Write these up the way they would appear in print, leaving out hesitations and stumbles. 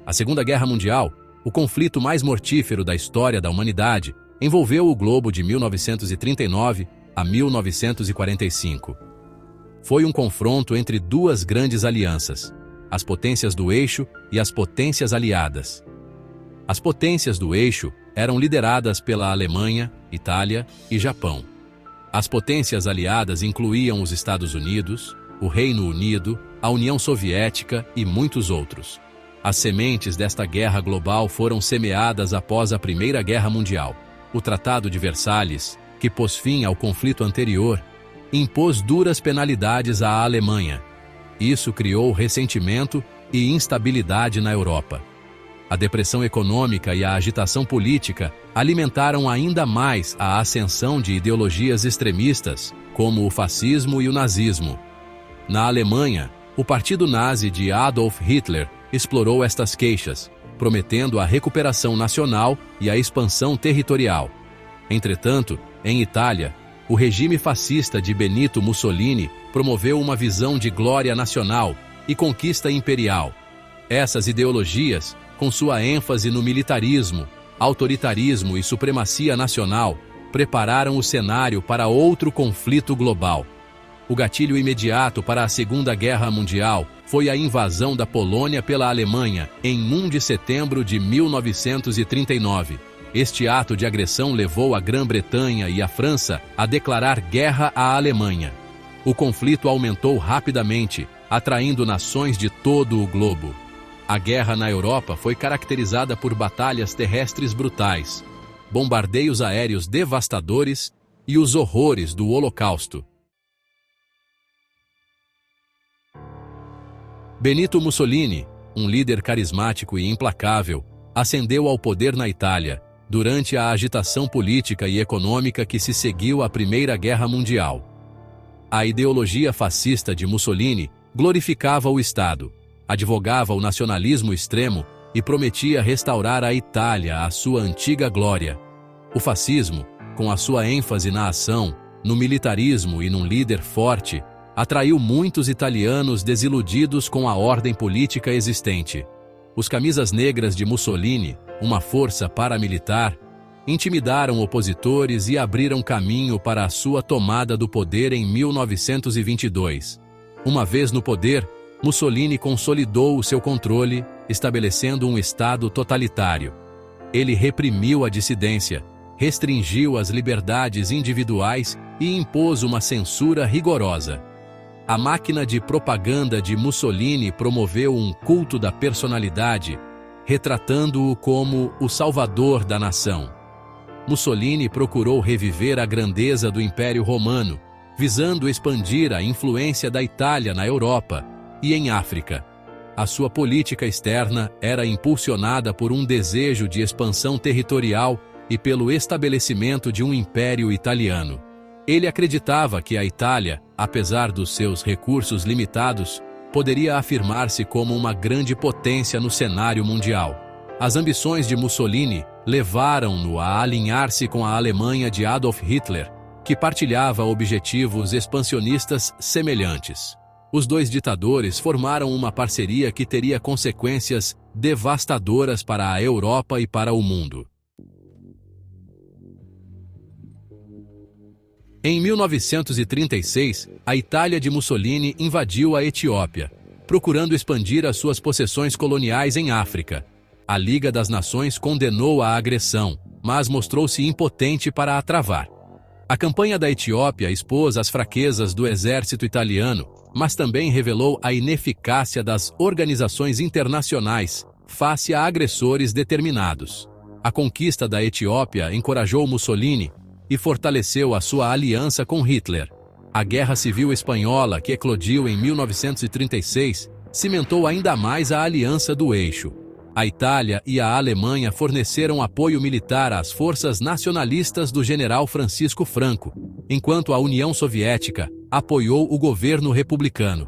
A Segunda Guerra Mundial, o conflito mais mortífero da história da humanidade, envolveu o globo de 1939 a 1945. Foi um confronto entre duas grandes alianças, as potências do eixo e as potências aliadas. As potências do eixo eram lideradas pela Alemanha, Itália e Japão. As potências aliadas incluíam os Estados Unidos, o Reino Unido, a União Soviética e muitos outros. As sementes desta guerra global foram semeadas após a Primeira Guerra Mundial. O Tratado de Versalhes, que pôs fim ao conflito anterior, impôs duras penalidades à Alemanha. Isso criou ressentimento e instabilidade na Europa. A depressão econômica e a agitação política alimentaram ainda mais a ascensão de ideologias extremistas, como o fascismo e o nazismo. Na Alemanha, o partido nazi de Adolf Hitler explorou estas queixas, prometendo a recuperação nacional e a expansão territorial. Entretanto, em Itália, o regime fascista de Benito Mussolini promoveu uma visão de glória nacional e conquista imperial. Essas ideologias, com sua ênfase no militarismo, autoritarismo e supremacia nacional, prepararam o cenário para outro conflito global. O gatilho imediato para a Segunda Guerra Mundial foi a invasão da Polônia pela Alemanha em 1 de setembro de 1939. Este ato de agressão levou a Grã-Bretanha e a França a declarar guerra à Alemanha. O conflito aumentou rapidamente, atraindo nações de todo o globo. A guerra na Europa foi caracterizada por batalhas terrestres brutais, bombardeios aéreos devastadores e os horrores do Holocausto. Benito Mussolini, um líder carismático e implacável, ascendeu ao poder na Itália durante a agitação política e econômica que se seguiu à Primeira Guerra Mundial. A ideologia fascista de Mussolini glorificava o Estado, advogava o nacionalismo extremo e prometia restaurar a Itália à sua antiga glória. O fascismo, com a sua ênfase na ação, no militarismo e num líder forte, atraiu muitos italianos desiludidos com a ordem política existente. Os camisas negras de Mussolini, uma força paramilitar, intimidaram opositores e abriram caminho para a sua tomada do poder em 1922. Uma vez no poder, Mussolini consolidou o seu controle, estabelecendo um Estado totalitário. Ele reprimiu a dissidência, restringiu as liberdades individuais e impôs uma censura rigorosa. A máquina de propaganda de Mussolini promoveu um culto da personalidade, retratando-o como o salvador da nação. Mussolini procurou reviver a grandeza do Império Romano, visando expandir a influência da Itália na Europa e em África. A sua política externa era impulsionada por um desejo de expansão territorial e pelo estabelecimento de um império italiano. Ele acreditava que a Itália, apesar dos seus recursos limitados, poderia afirmar-se como uma grande potência no cenário mundial. As ambições de Mussolini levaram-no a alinhar-se com a Alemanha de Adolf Hitler, que partilhava objetivos expansionistas semelhantes. Os dois ditadores formaram uma parceria que teria consequências devastadoras para a Europa e para o mundo. Em 1936, a Itália de Mussolini invadiu a Etiópia, procurando expandir as suas possessões coloniais em África. A Liga das Nações condenou a agressão, mas mostrou-se impotente para a travar. A campanha da Etiópia expôs as fraquezas do exército italiano, mas também revelou a ineficácia das organizações internacionais face a agressores determinados. A conquista da Etiópia encorajou Mussolini e fortaleceu a sua aliança com Hitler. A Guerra Civil Espanhola, que eclodiu em 1936, cimentou ainda mais a aliança do eixo. A Itália e a Alemanha forneceram apoio militar às forças nacionalistas do general Francisco Franco, enquanto a União Soviética apoiou o governo republicano.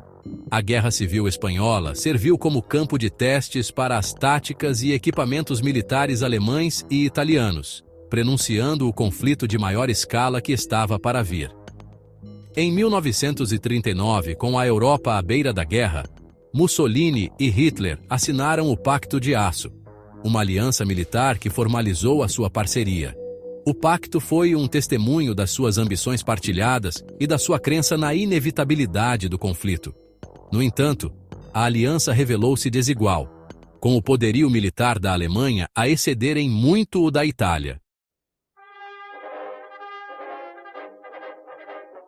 A Guerra Civil Espanhola serviu como campo de testes para as táticas e equipamentos militares alemães e italianos, prenunciando o conflito de maior escala que estava para vir. Em 1939, com a Europa à beira da guerra, Mussolini e Hitler assinaram o Pacto de Aço, uma aliança militar que formalizou a sua parceria. O pacto foi um testemunho das suas ambições partilhadas e da sua crença na inevitabilidade do conflito. No entanto, a aliança revelou-se desigual, com o poderio militar da Alemanha a exceder em muito o da Itália.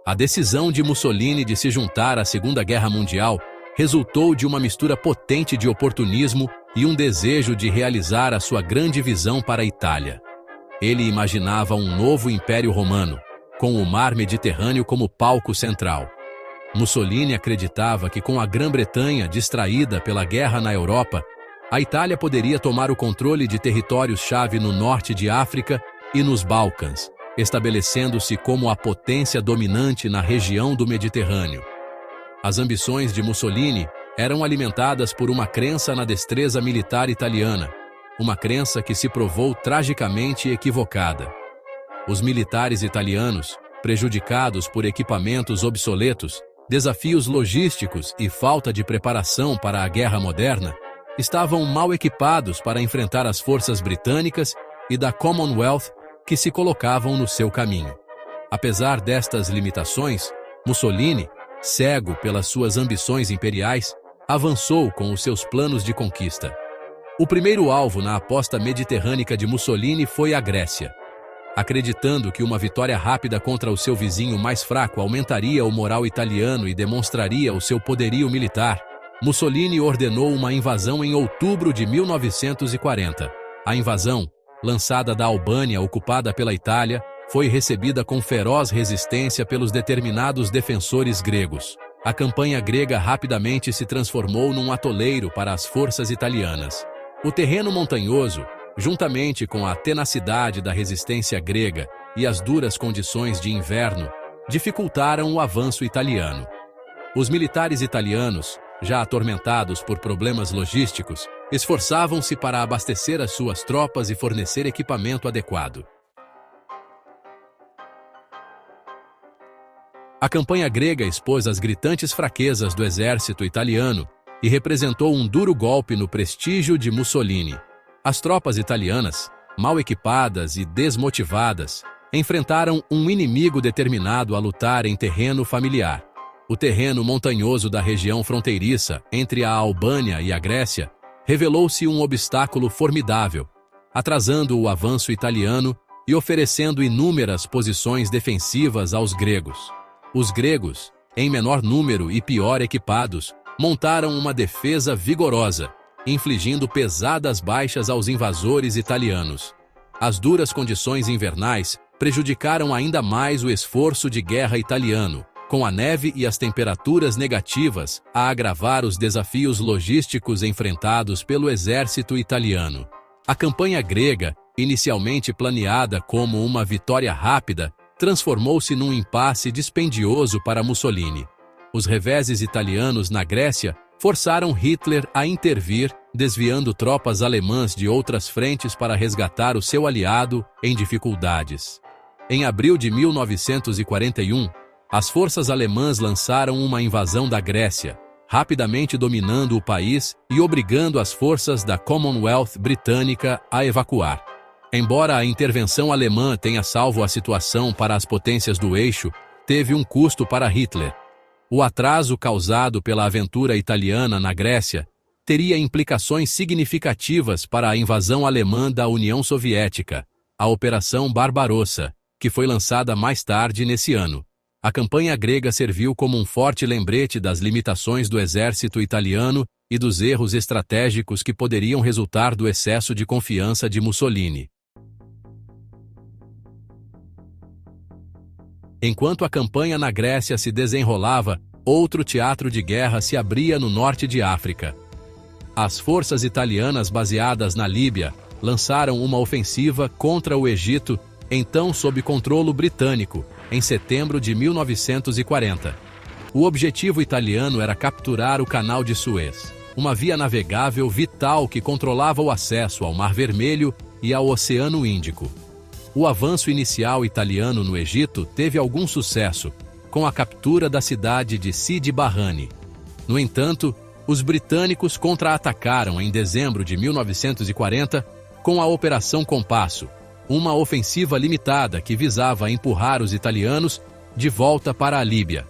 A decisão de Mussolini de se juntar à Segunda Guerra Mundial resultou de uma mistura potente de oportunismo e um desejo de realizar a sua grande visão para a Itália. Ele imaginava um novo Império Romano, com o Mar Mediterrâneo como palco central. Mussolini acreditava que com a Grã-Bretanha distraída pela guerra na Europa, a Itália poderia tomar o controle de territórios-chave no norte de África e nos Balcãs, estabelecendo-se como a potência dominante na região do Mediterrâneo. As ambições de Mussolini eram alimentadas por uma crença na destreza militar italiana, uma crença que se provou tragicamente equivocada. Os militares italianos, prejudicados por equipamentos obsoletos, desafios logísticos e falta de preparação para a guerra moderna, estavam mal equipados para enfrentar as forças britânicas e da Commonwealth que se colocavam no seu caminho. Apesar destas limitações, Mussolini, cego pelas suas ambições imperiais, avançou com os seus planos de conquista. O primeiro alvo na aposta mediterrânica de Mussolini foi a Grécia. Acreditando que uma vitória rápida contra o seu vizinho mais fraco aumentaria o moral italiano e demonstraria o seu poderio militar, Mussolini ordenou uma invasão em outubro de 1940. A invasão, lançada da Albânia ocupada pela Itália, foi recebida com feroz resistência pelos determinados defensores gregos. A campanha grega rapidamente se transformou num atoleiro para as forças italianas. O terreno montanhoso, juntamente com a tenacidade da resistência grega e as duras condições de inverno, dificultaram o avanço italiano. Os militares italianos, já atormentados por problemas logísticos, esforçavam-se para abastecer as suas tropas e fornecer equipamento adequado. A campanha grega expôs as gritantes fraquezas do exército italiano e representou um duro golpe no prestígio de Mussolini. As tropas italianas, mal equipadas e desmotivadas, enfrentaram um inimigo determinado a lutar em terreno familiar. O terreno montanhoso da região fronteiriça entre a Albânia e a Grécia revelou-se um obstáculo formidável, atrasando o avanço italiano e oferecendo inúmeras posições defensivas aos gregos. Os gregos, em menor número e pior equipados, montaram uma defesa vigorosa, infligindo pesadas baixas aos invasores italianos. As duras condições invernais prejudicaram ainda mais o esforço de guerra italiano, com a neve e as temperaturas negativas a agravar os desafios logísticos enfrentados pelo exército italiano. A campanha grega, inicialmente planeada como uma vitória rápida, transformou-se num impasse dispendioso para Mussolini. Os reveses italianos na Grécia forçaram Hitler a intervir, desviando tropas alemãs de outras frentes para resgatar o seu aliado em dificuldades. Em abril de 1941, as forças alemãs lançaram uma invasão da Grécia, rapidamente dominando o país e obrigando as forças da Commonwealth britânica a evacuar. Embora a intervenção alemã tenha salvo a situação para as potências do eixo, teve um custo para Hitler. O atraso causado pela aventura italiana na Grécia teria implicações significativas para a invasão alemã da União Soviética, a Operação Barbarossa, que foi lançada mais tarde nesse ano. A campanha grega serviu como um forte lembrete das limitações do exército italiano e dos erros estratégicos que poderiam resultar do excesso de confiança de Mussolini. Enquanto a campanha na Grécia se desenrolava, outro teatro de guerra se abria no norte de África. As forças italianas baseadas na Líbia lançaram uma ofensiva contra o Egito, então sob controle britânico, em setembro de 1940. O objetivo italiano era capturar o Canal de Suez, uma via navegável vital que controlava o acesso ao Mar Vermelho e ao Oceano Índico. O avanço inicial italiano no Egito teve algum sucesso, com a captura da cidade de Sidi Barrani. No entanto, os britânicos contra-atacaram em dezembro de 1940 com a Operação Compasso, uma ofensiva limitada que visava empurrar os italianos de volta para a Líbia.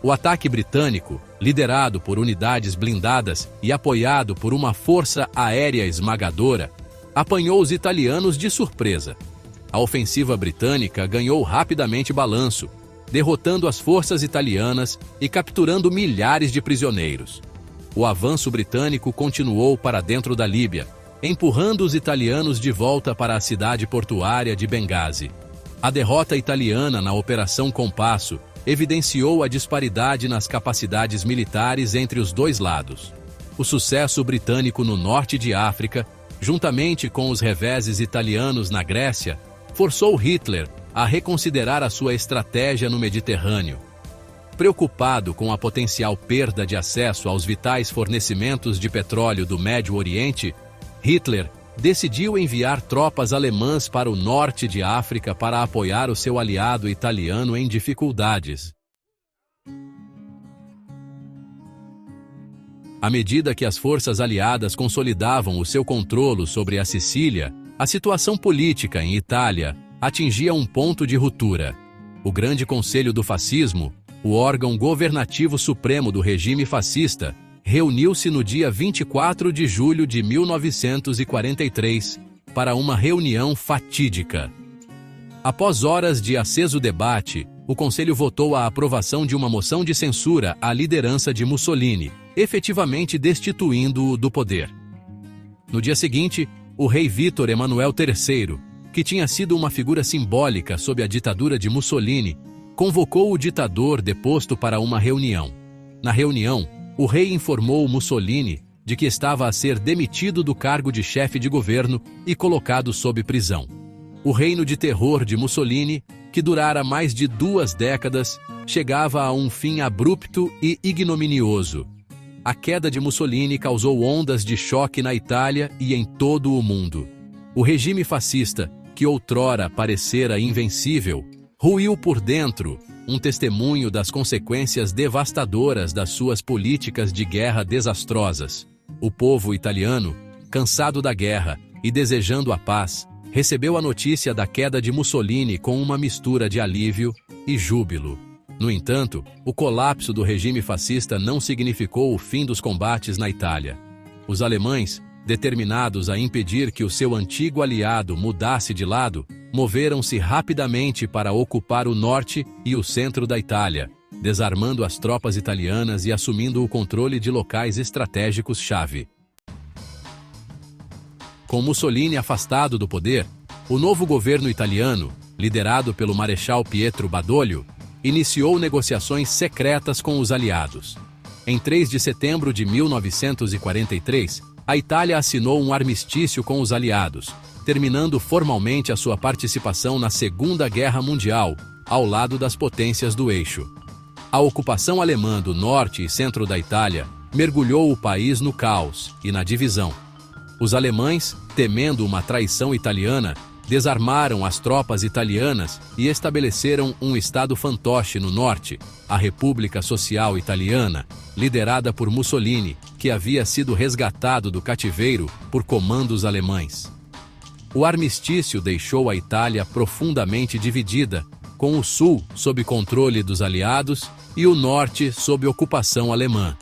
O ataque britânico, liderado por unidades blindadas e apoiado por uma força aérea esmagadora, apanhou os italianos de surpresa. A ofensiva britânica ganhou rapidamente balanço, derrotando as forças italianas e capturando milhares de prisioneiros. O avanço britânico continuou para dentro da Líbia, empurrando os italianos de volta para a cidade portuária de Benghazi. A derrota italiana na Operação Compasso evidenciou a disparidade nas capacidades militares entre os dois lados. O sucesso britânico no norte de África, juntamente com os reveses italianos na Grécia, forçou Hitler a reconsiderar a sua estratégia no Mediterrâneo. Preocupado com a potencial perda de acesso aos vitais fornecimentos de petróleo do Médio Oriente, Hitler decidiu enviar tropas alemãs para o norte de África para apoiar o seu aliado italiano em dificuldades. À medida que as forças aliadas consolidavam o seu controle sobre a Sicília, a situação política em Itália atingia um ponto de ruptura. O Grande Conselho do Fascismo, o órgão governativo supremo do regime fascista, reuniu-se no dia 24 de julho de 1943 para uma reunião fatídica. Após horas de aceso debate, o Conselho votou a aprovação de uma moção de censura à liderança de Mussolini, efetivamente destituindo-o do poder. No dia seguinte, o rei Vítor Emanuel III, que tinha sido uma figura simbólica sob a ditadura de Mussolini, convocou o ditador deposto para uma reunião. Na reunião, o rei informou Mussolini de que estava a ser demitido do cargo de chefe de governo e colocado sob prisão. O reino de terror de Mussolini, que durara mais de 2 décadas, chegava a um fim abrupto e ignominioso. A queda de Mussolini causou ondas de choque na Itália e em todo o mundo. O regime fascista, que outrora parecera invencível, ruiu por dentro, um testemunho das consequências devastadoras das suas políticas de guerra desastrosas. O povo italiano, cansado da guerra e desejando a paz, recebeu a notícia da queda de Mussolini com uma mistura de alívio e júbilo. No entanto, o colapso do regime fascista não significou o fim dos combates na Itália. Os alemães, determinados a impedir que o seu antigo aliado mudasse de lado, moveram-se rapidamente para ocupar o norte e o centro da Itália, desarmando as tropas italianas e assumindo o controle de locais estratégicos-chave. Com Mussolini afastado do poder, o novo governo italiano, liderado pelo Marechal Pietro Badoglio, iniciou negociações secretas com os aliados. Em 3 de setembro de 1943, a Itália assinou um armistício com os aliados, terminando formalmente a sua participação na Segunda Guerra Mundial, ao lado das potências do eixo. A ocupação alemã do norte e centro da Itália mergulhou o país no caos e na divisão. Os alemães, temendo uma traição italiana, desarmaram as tropas italianas e estabeleceram um estado fantoche no norte, a República Social Italiana, liderada por Mussolini, que havia sido resgatado do cativeiro por comandos alemães. O armistício deixou a Itália profundamente dividida, com o sul sob controle dos aliados e o norte sob ocupação alemã.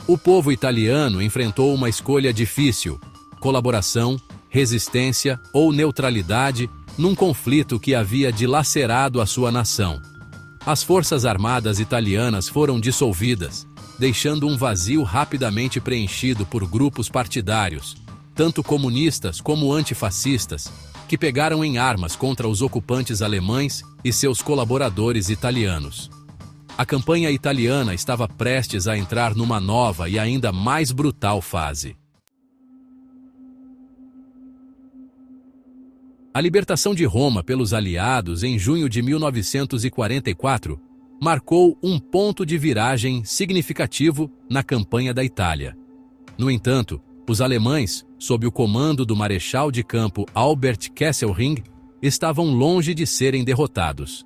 O povo italiano enfrentou uma escolha difícil: colaboração, resistência ou neutralidade num conflito que havia dilacerado a sua nação. As forças armadas italianas foram dissolvidas, deixando um vazio rapidamente preenchido por grupos partidários, tanto comunistas como antifascistas, que pegaram em armas contra os ocupantes alemães e seus colaboradores italianos. A campanha italiana estava prestes a entrar numa nova e ainda mais brutal fase. A libertação de Roma pelos aliados em junho de 1944 marcou um ponto de viragem significativo na campanha da Itália. No entanto, os alemães, sob o comando do marechal de campo Albert Kesselring, estavam longe de serem derrotados.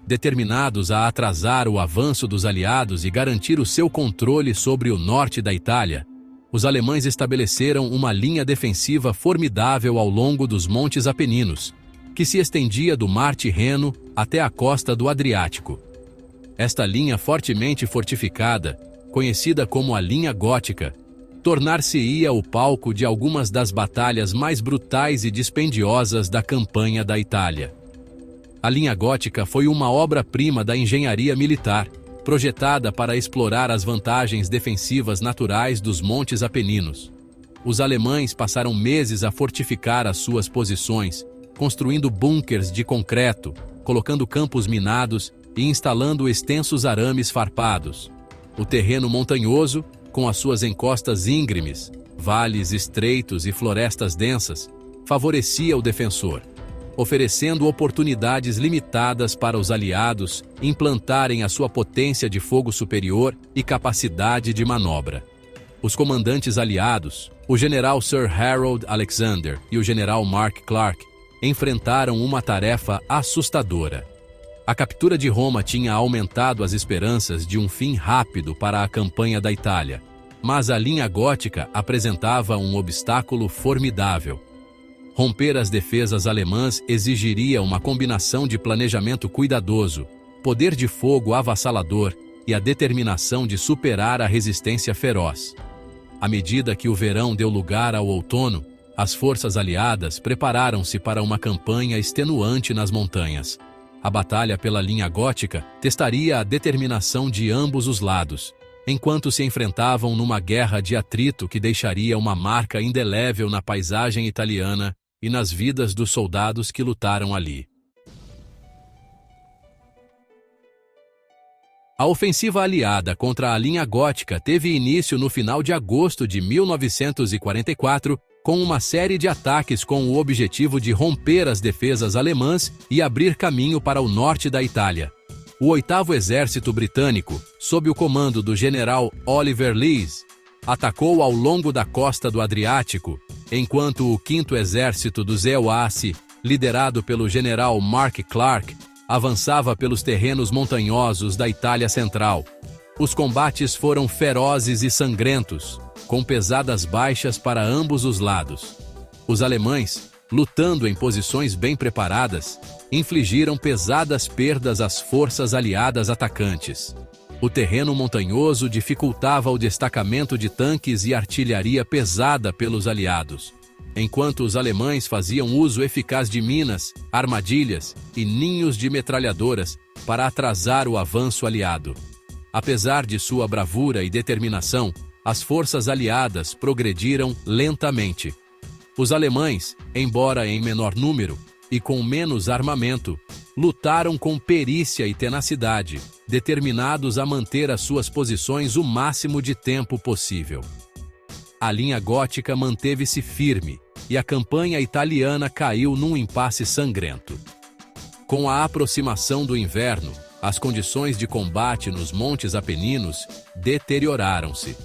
Determinados a atrasar o avanço dos aliados e garantir o seu controle sobre o norte da Itália, os alemães estabeleceram uma linha defensiva formidável ao longo dos Montes Apeninos, que se estendia do Mar Tirreno até a costa do Adriático. Esta linha fortemente fortificada, conhecida como a Linha Gótica, tornar-se-ia o palco de algumas das batalhas mais brutais e dispendiosas da campanha da Itália. A Linha Gótica foi uma obra-prima da engenharia militar, projetada para explorar as vantagens defensivas naturais dos Montes Apeninos. Os alemães passaram meses a fortificar as suas posições, construindo bunkers de concreto, colocando campos minados e instalando extensos arames farpados. O terreno montanhoso, com as suas encostas íngremes, vales estreitos e florestas densas, favorecia o defensor, oferecendo oportunidades limitadas para os aliados implantarem a sua potência de fogo superior e capacidade de manobra. Os comandantes aliados, o general Sir Harold Alexander e o general Mark Clark, enfrentaram uma tarefa assustadora. A captura de Roma tinha aumentado as esperanças de um fim rápido para a campanha da Itália, mas a linha gótica apresentava um obstáculo formidável. Romper as defesas alemãs exigiria uma combinação de planejamento cuidadoso, poder de fogo avassalador e a determinação de superar a resistência feroz. À medida que o verão deu lugar ao outono, as forças aliadas prepararam-se para uma campanha extenuante nas montanhas. A batalha pela linha gótica testaria a determinação de ambos os lados, enquanto se enfrentavam numa guerra de atrito que deixaria uma marca indelével na paisagem italiana e nas vidas dos soldados que lutaram ali. A ofensiva aliada contra a linha gótica teve início no final de agosto de 1944, com uma série de ataques com o objetivo de romper as defesas alemãs e abrir caminho para o norte da Itália. O 8º Exército Britânico, sob o comando do general Oliver Lees, atacou ao longo da costa do Adriático, enquanto o 5º Exército dos EUASI, liderado pelo general Mark Clark, avançava pelos terrenos montanhosos da Itália Central. Os combates foram ferozes e sangrentos, com pesadas baixas para ambos os lados. Os alemães, lutando em posições bem preparadas, infligiram pesadas perdas às forças aliadas atacantes. O terreno montanhoso dificultava o destacamento de tanques e artilharia pesada pelos aliados, enquanto os alemães faziam uso eficaz de minas, armadilhas e ninhos de metralhadoras para atrasar o avanço aliado. Apesar de sua bravura e determinação, as forças aliadas progrediram lentamente. Os alemães, embora em menor número e com menos armamento, lutaram com perícia e tenacidade, determinados a manter as suas posições o máximo de tempo possível. A linha gótica manteve-se firme e a campanha italiana caiu num impasse sangrento. Com a aproximação do inverno, as condições de combate nos Montes Apeninos deterioraram-se.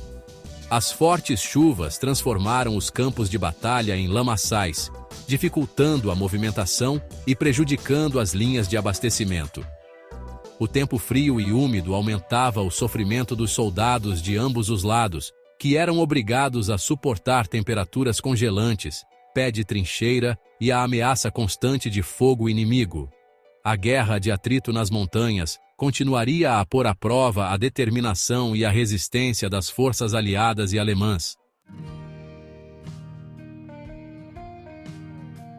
As fortes chuvas transformaram os campos de batalha em lamaçais, dificultando a movimentação e prejudicando as linhas de abastecimento. O tempo frio e úmido aumentava o sofrimento dos soldados de ambos os lados, que eram obrigados a suportar temperaturas congelantes, pé de trincheira e a ameaça constante de fogo inimigo. A guerra de atrito nas montanhas continuaria a pôr à prova a determinação e a resistência das forças aliadas e alemãs.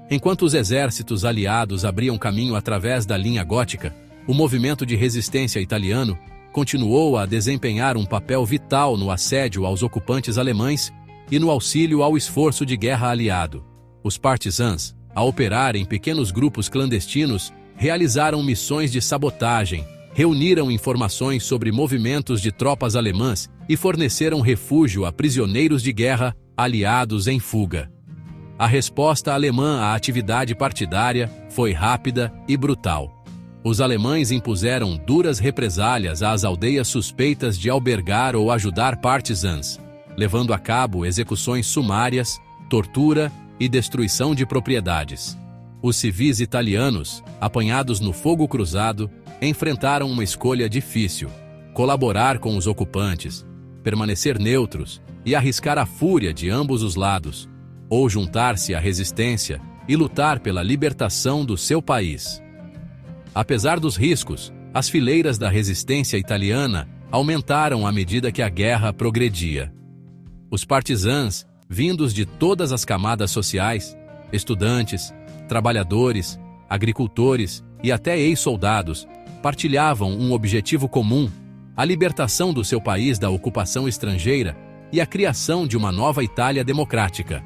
Enquanto os exércitos aliados abriam caminho através da linha gótica, o movimento de resistência italiano continuou a desempenhar um papel vital no assédio aos ocupantes alemães e no auxílio ao esforço de guerra aliado. Os partisans, a operar em pequenos grupos clandestinos, realizaram missões de sabotagem, reuniram informações sobre movimentos de tropas alemãs e forneceram refúgio a prisioneiros de guerra aliados em fuga. A resposta alemã à atividade partidária foi rápida e brutal. Os alemães impuseram duras represálias às aldeias suspeitas de albergar ou ajudar partisans, levando a cabo execuções sumárias, tortura e destruição de propriedades. Os civis italianos, apanhados no fogo cruzado, enfrentaram uma escolha difícil: colaborar com os ocupantes, permanecer neutros e arriscar a fúria de ambos os lados, ou juntar-se à resistência e lutar pela libertação do seu país. Apesar dos riscos, as fileiras da resistência italiana aumentaram à medida que a guerra progredia. Os partisãs, vindos de todas as camadas sociais, estudantes, trabalhadores, agricultores e até ex-soldados, partilhavam um objetivo comum: a libertação do seu país da ocupação estrangeira e a criação de uma nova Itália democrática.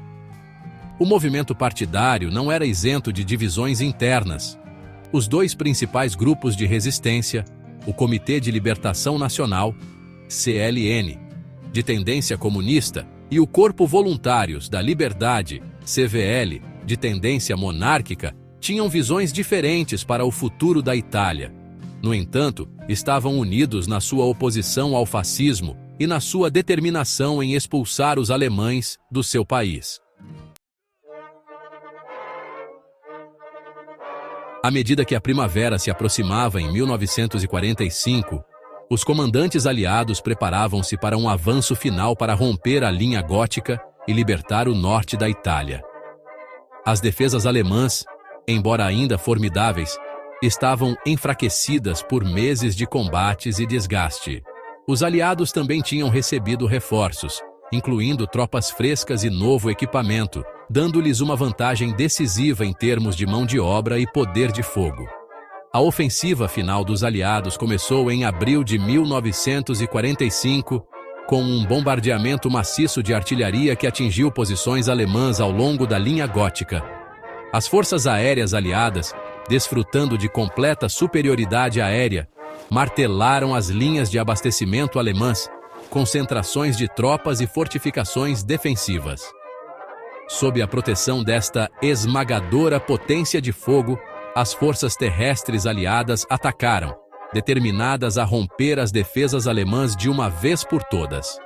O movimento partidário não era isento de divisões internas. Os dois principais grupos de resistência, o Comitê de Libertação Nacional, CLN, de tendência comunista, e o Corpo Voluntários da Liberdade, CVL, de tendência monárquica, tinham visões diferentes para o futuro da Itália. No entanto, estavam unidos na sua oposição ao fascismo e na sua determinação em expulsar os alemães do seu país. À medida que a primavera se aproximava em 1945, os comandantes aliados preparavam-se para um avanço final para romper a linha gótica e libertar o norte da Itália. As defesas alemãs, embora ainda formidáveis, estavam enfraquecidas por meses de combates e desgaste. Os aliados também tinham recebido reforços, incluindo tropas frescas e novo equipamento, dando-lhes uma vantagem decisiva em termos de mão de obra e poder de fogo. A ofensiva final dos aliados começou em abril de 1945, com um bombardeamento maciço de artilharia que atingiu posições alemãs ao longo da linha gótica. As forças aéreas aliadas, desfrutando de completa superioridade aérea, martelaram as linhas de abastecimento alemãs, concentrações de tropas e fortificações defensivas. Sob a proteção desta esmagadora potência de fogo, as forças terrestres aliadas atacaram, determinadas a romper as defesas alemãs de uma vez por todas.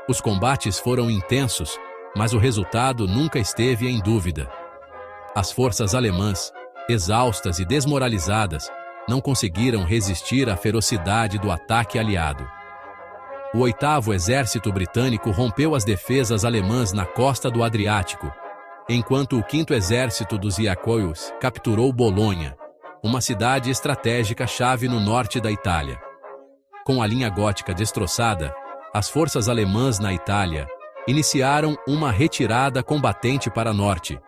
Os combates foram intensos, mas o resultado nunca esteve em dúvida. As forças alemãs, exaustas e desmoralizadas, não conseguiram resistir à ferocidade do ataque aliado. O 8º Exército Britânico rompeu as defesas alemãs na costa do Adriático, enquanto o 5º Exército dos Iacouios capturou Bolonha, uma cidade estratégica-chave no norte da Itália. Com a linha gótica destroçada, as forças alemãs na Itália iniciaram uma retirada combatente para norte,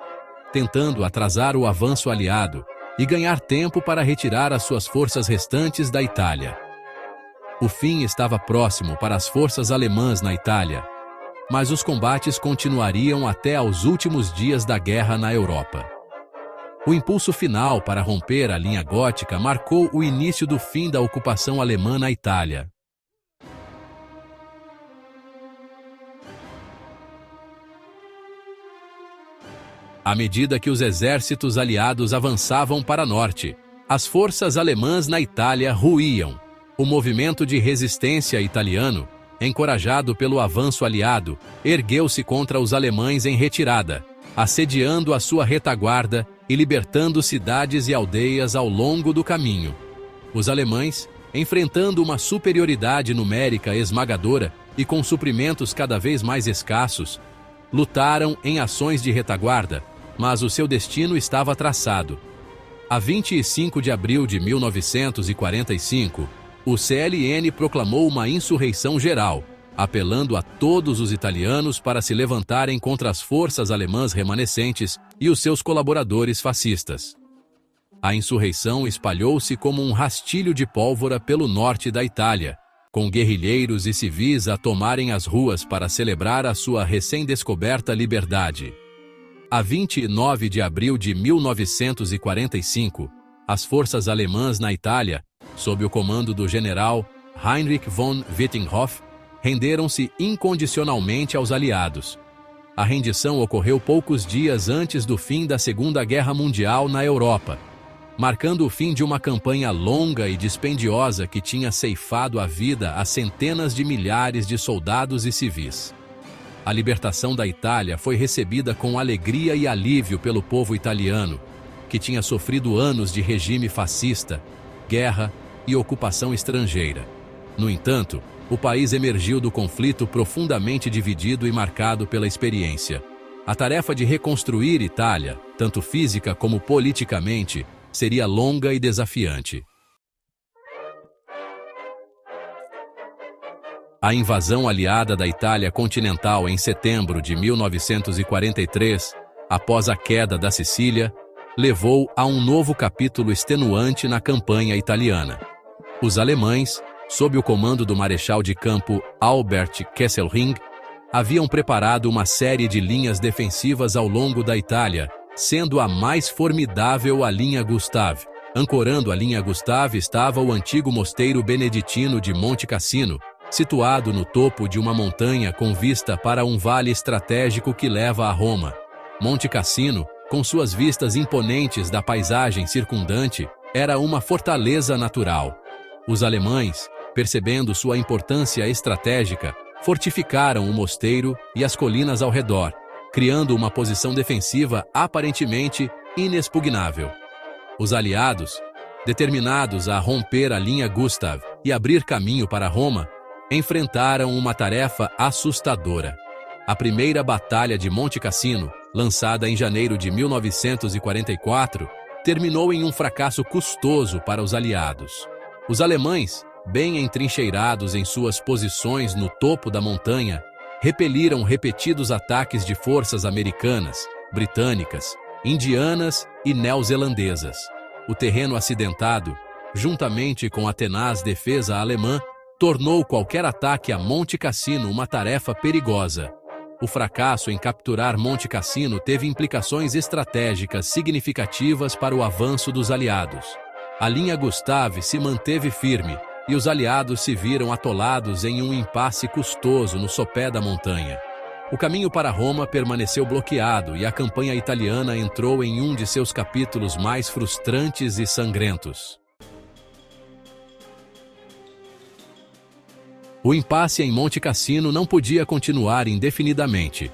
tentando atrasar o avanço aliado e ganhar tempo para retirar as suas forças restantes da Itália. O fim estava próximo para as forças alemãs na Itália, mas os combates continuariam até aos últimos dias da guerra na Europa. O impulso final para romper a linha gótica marcou o início do fim da ocupação alemã na Itália. À medida que os exércitos aliados avançavam para norte, as forças alemãs na Itália ruíam. O movimento de resistência italiano, encorajado pelo avanço aliado, ergueu-se contra os alemães em retirada, assediando a sua retaguarda e libertando cidades e aldeias ao longo do caminho. Os alemães, enfrentando uma superioridade numérica esmagadora e com suprimentos cada vez mais escassos, lutaram em ações de retaguarda, mas o seu destino estava traçado. A 25 de abril de 1945, o CLN proclamou uma insurreição geral, apelando a todos os italianos para se levantarem contra as forças alemãs remanescentes e os seus colaboradores fascistas. A insurreição espalhou-se como um rastilho de pólvora pelo norte da Itália, com guerrilheiros e civis a tomarem as ruas para celebrar a sua recém-descoberta liberdade. A 29 de abril de 1945, as forças alemãs na Itália, sob o comando do general Heinrich von Wittgenhoff, renderam-se incondicionalmente aos aliados. A rendição ocorreu poucos dias antes do fim da Segunda Guerra Mundial na Europa, marcando o fim de uma campanha longa e dispendiosa que tinha ceifado a vida a centenas de milhares de soldados e civis. A libertação da Itália foi recebida com alegria e alívio pelo povo italiano, que tinha sofrido anos de regime fascista, guerra e ocupação estrangeira. No entanto, o país emergiu do conflito profundamente dividido e marcado pela experiência. A tarefa de reconstruir Itália, tanto física como politicamente, seria longa e desafiante. A invasão aliada da Itália continental em setembro de 1943, após a queda da Sicília, levou a um novo capítulo extenuante na campanha italiana. Os alemães, sob o comando do marechal de campo Albert Kesselring, haviam preparado uma série de linhas defensivas ao longo da Itália, sendo a mais formidável a linha Gustave. Ancorando a linha Gustave estava o antigo mosteiro beneditino de Monte Cassino, situado no topo de uma montanha com vista para um vale estratégico que leva a Roma. Monte Cassino, com suas vistas imponentes da paisagem circundante, era uma fortaleza natural. Os alemães, percebendo sua importância estratégica, fortificaram o mosteiro e as colinas ao redor, criando uma posição defensiva aparentemente inexpugnável. Os aliados, determinados a romper a linha Gustave e abrir caminho para Roma, enfrentaram uma tarefa assustadora. A primeira Batalha de Monte Cassino, lançada em janeiro de 1944, terminou em um fracasso custoso para os aliados. Os alemães, bem entrincheirados em suas posições no topo da montanha, repeliram repetidos ataques de forças americanas, britânicas, indianas e neozelandesas. O terreno acidentado, juntamente com a tenaz defesa alemã, tornou qualquer ataque a Monte Cassino uma tarefa perigosa. O fracasso em capturar Monte Cassino teve implicações estratégicas significativas para o avanço dos aliados. A linha Gustave se manteve firme e os aliados se viram atolados em um impasse custoso no sopé da montanha. O caminho para Roma permaneceu bloqueado e a campanha italiana entrou em um de seus capítulos mais frustrantes e sangrentos. O impasse em Monte Cassino não podia continuar indefinidamente.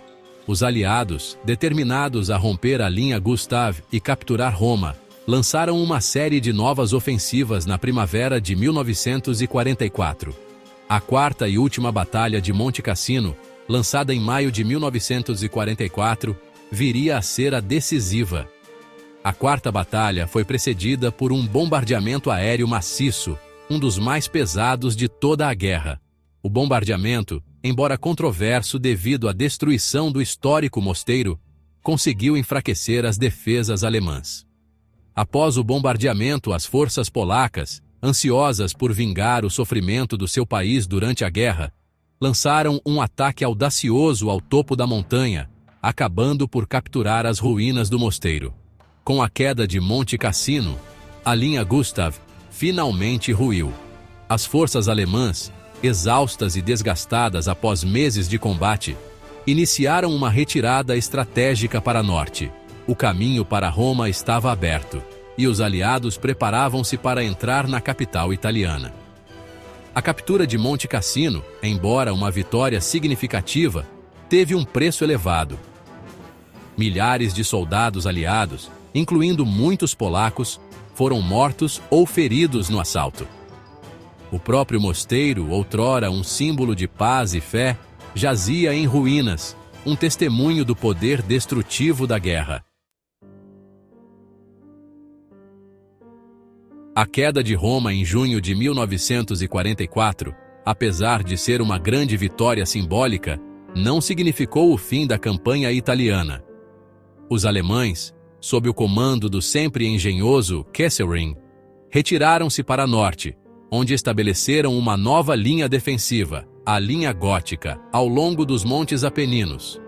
Os aliados, determinados a romper a linha Gustave e capturar Roma, lançaram uma série de novas ofensivas na primavera de 1944. A quarta e última Batalha de Monte Cassino, lançada em maio de 1944, viria a ser a decisiva. A quarta batalha foi precedida por um bombardeamento aéreo maciço, um dos mais pesados de toda a guerra. O bombardeamento, embora controverso devido à destruição do histórico mosteiro, conseguiu enfraquecer as defesas alemãs. Após o bombardeamento, as forças polacas, ansiosas por vingar o sofrimento do seu país durante a guerra, lançaram um ataque audacioso ao topo da montanha, acabando por capturar as ruínas do mosteiro. Com a queda de Monte Cassino, a linha Gustave finalmente ruiu. As forças alemãs, exaustas e desgastadas após meses de combate, iniciaram uma retirada estratégica para norte. O caminho para Roma estava aberto, e os aliados preparavam-se para entrar na capital italiana. A captura de Monte Cassino, embora uma vitória significativa, teve um preço elevado. Milhares de soldados aliados, incluindo muitos polacos, foram mortos ou feridos no assalto. O próprio mosteiro, outrora um símbolo de paz e fé, jazia em ruínas, um testemunho do poder destrutivo da guerra. A queda de Roma em junho de 1944, apesar de ser uma grande vitória simbólica, não significou o fim da campanha italiana. Os alemães, sob o comando do sempre engenhoso Kesselring, retiraram-se para norte, onde estabeleceram uma nova linha defensiva, a linha gótica, ao longo dos Montes Apeninos.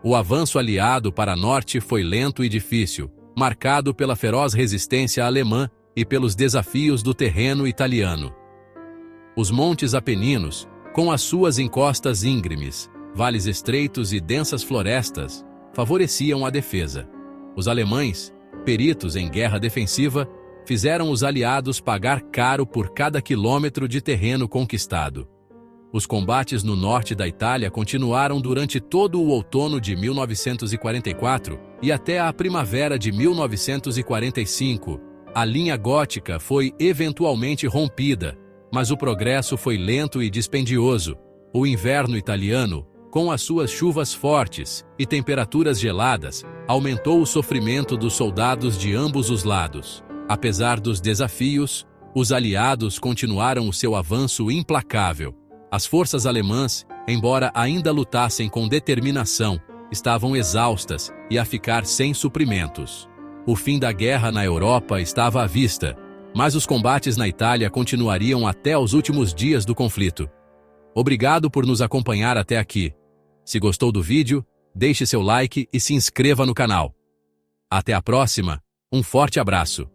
O avanço aliado para norte foi lento e difícil, marcado pela feroz resistência alemã e pelos desafios do terreno italiano. Os Montes Apeninos, com as suas encostas íngremes, vales estreitos e densas florestas, favoreciam a defesa. Os alemães, peritos em guerra defensiva, fizeram os aliados pagar caro por cada quilômetro de terreno conquistado. Os combates no norte da Itália continuaram durante todo o outono de 1944 e até a primavera de 1945, A linha gótica foi eventualmente rompida, mas o progresso foi lento e dispendioso. O inverno italiano, com as suas chuvas fortes e temperaturas geladas, aumentou o sofrimento dos soldados de ambos os lados. Apesar dos desafios, os aliados continuaram o seu avanço implacável. As forças alemãs, embora ainda lutassem com determinação, estavam exaustas e a ficar sem suprimentos. O fim da guerra na Europa estava à vista, mas os combates na Itália continuariam até os últimos dias do conflito. Obrigado por nos acompanhar até aqui. Se gostou do vídeo, deixe seu like e se inscreva no canal. Até a próxima, um forte abraço.